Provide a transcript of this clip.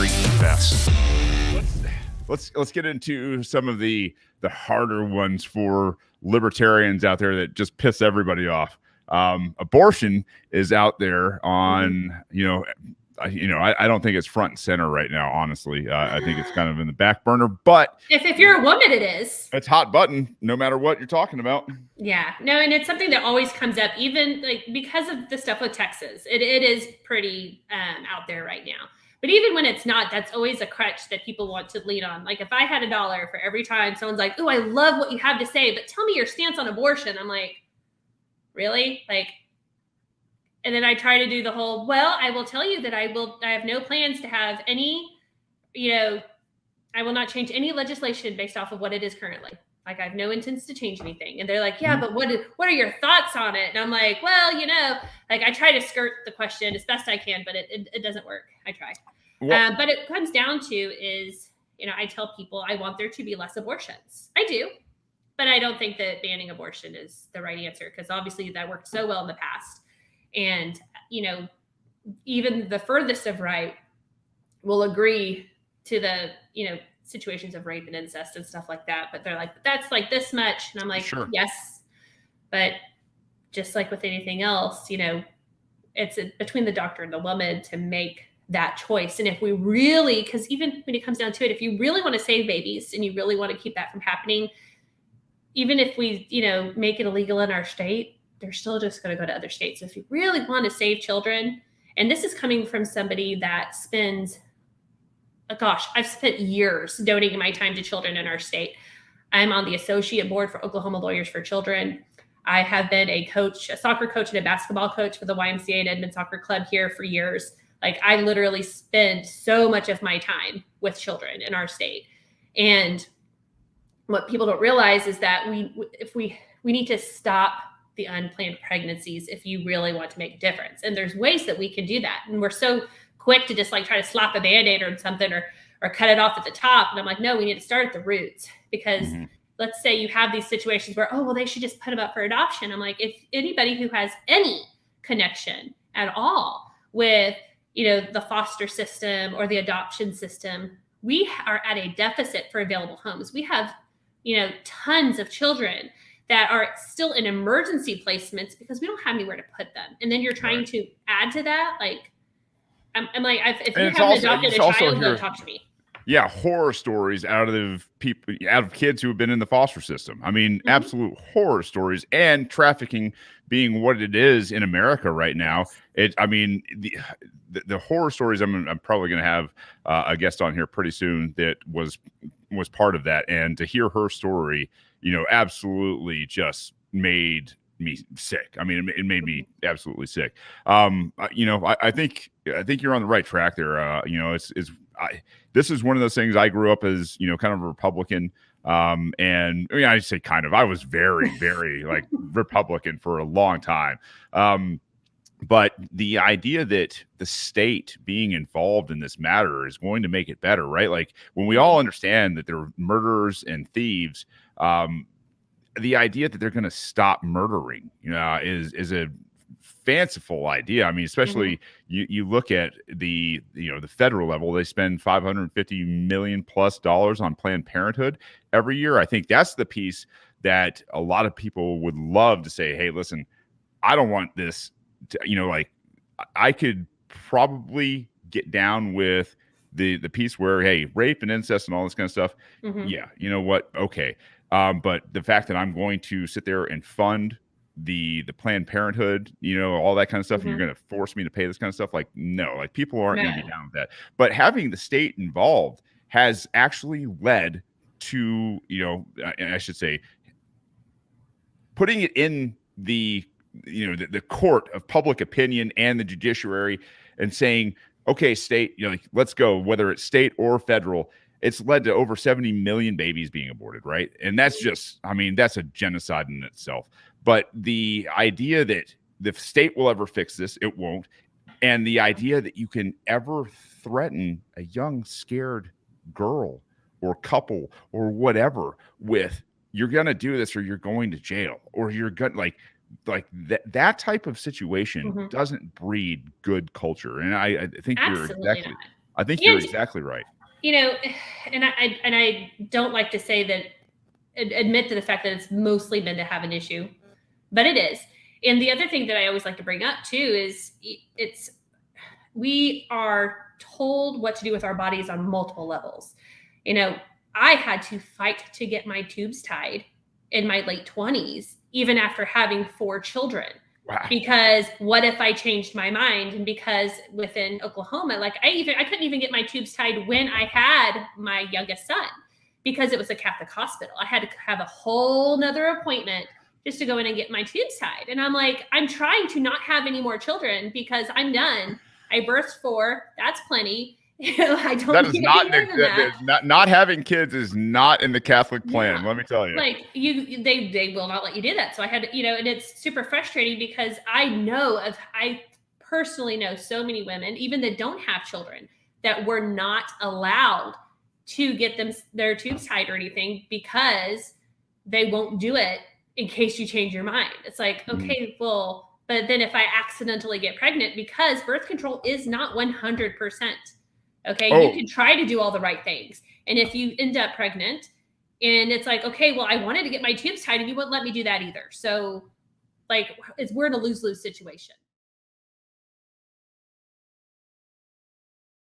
very best. Let's get into some of the harder ones for libertarians out there that just piss everybody off. Abortion is out there on, I don't think it's front and center right now, honestly. I think it's kind of in the back burner, but if you're a woman, it is. It's hot button, no matter what you're talking about. Yeah, no, and it's something that always comes up, even like because of the stuff with Texas. It is pretty out there right now. But even when it's not, that's always a crutch that people want to lean on. Like if I had $1 for every time someone's like, "Oh, I love what you have to say, but tell me your stance on abortion," I'm like, really? Like, and then I try to do the whole, well, I will tell you that I have no plans to have any, I will not change any legislation based off of what it is currently. Like I have no intents to change anything. And they're like, yeah, but what are your thoughts on it? And I'm like, well, like I try to skirt the question as best I can, but it doesn't work. I try. But it comes down to is, I tell people I want there to be less abortions. I do. But I don't think that banning abortion is the right answer because obviously that worked so well in the past. And, even the furthest of right will agree to the, situations of rape and incest and stuff like that. But they're like, that's like this much. And I'm like, sure. Yes. But just like with anything else, it's between the doctor and the woman to make that choice. And if we really, because even when it comes down to it, if you really want to save babies and you really want to keep that from happening, even if we, make it illegal in our state, they're still just going to go to other states. So if you really want to save children, and this is coming from somebody that spends, I've spent years donating my time to children in our state. I'm on the associate board for Oklahoma Lawyers for Children. I have been a soccer coach and a basketball coach for the YMCA and Edmond Soccer Club here for years. Like I literally spend so much of my time with children in our state. And what people don't realize is that we need to stop the unplanned pregnancies if you really want to make a difference. And there's ways that we can do that. And we're so quick to just like try to slap a Band-Aid or something or cut it off at the top. And I'm like, no, we need to start at the roots because let's say you have these situations where, they should just put them up for adoption. I'm like, if anybody who has any connection at all with, the foster system or the adoption system, we are at a deficit for available homes. We have, tons of children that are still in emergency placements because we don't have anywhere to put them. And then you're trying to add to that, like, I'm like, if you haven't adopted a child, don't talk to me. Yeah, horror stories out of kids who have been in the foster system. I mean, absolute horror stories, and trafficking being what it is in America right now. The horror stories. I'm probably going to have a guest on here pretty soon that was part of that, and to hear her story, absolutely just made me sick. I mean, it made me absolutely sick. I think you're on the right track there. This is one of those things. I grew up as, kind of a Republican. And I mean, I say kind of, I was very, very like Republican for a long time. But the idea that the state being involved in this matter is going to make it better, right? Like when we all understand that they're murderers and thieves, the idea that they're going to stop murdering, is a fanciful idea. I mean, especially you look at the federal level, they spend $550 million plus on Planned Parenthood every year. I think that's the piece that a lot of people would love to say, hey, listen, I don't want this to, like I could probably get down with the piece where, hey, rape and incest and all this kind of stuff. Yeah. You know what? Okay. But the fact that I'm going to sit there and fund the Planned Parenthood, all that kind of stuff, and you're going to force me to pay this kind of stuff, like, no, like people aren't going to be down with that. But having the state involved has actually led to, I should say, putting it in the court of public opinion and the judiciary and saying, okay, state, let's go, whether it's state or federal. It's led to over 70 million babies being aborted, right? And that's just, that's a genocide in itself. But the idea that the state will ever fix this, it won't. And the idea that you can ever threaten a young, scared girl or couple or whatever with, you're going to do this or you're going to jail, or you're going to like that type of situation doesn't breed good culture. And I think Absolutely you're exactly not. I think you're exactly right. You know, and I don't like to say that, admit to the fact that it's mostly men that have an issue, but it is. And the other thing that I always like to bring up too is we are told what to do with our bodies on multiple levels. You know, I had to fight to get my tubes tied in my late 20s, even after having 4 children. Wow. Because what if I changed my mind? And because within Oklahoma, like I couldn't even get my tubes tied when I had my youngest son, because it was a Catholic hospital. I had to have a whole nother appointment just to go in and get my tubes tied. And I'm like, I'm trying to not have any more children because I'm done. I birthed 4. That's plenty. I don't that is need not, any more than that. not having kids is not in the Catholic plan. Yeah. Let me tell you. Like they will not let you do that. So I had to, and it's super frustrating because I personally know so many women, even that don't have children, that were not allowed to get their tubes tied or anything because they won't do it in case you change your mind. It's like, okay, well, but then if I accidentally get pregnant, because birth control is not 100%. Okay. You can try to do all the right things. And if you end up pregnant and it's like, okay, well, I wanted to get my tubes tied and you wouldn't let me do that either. So like we're in a lose-lose situation.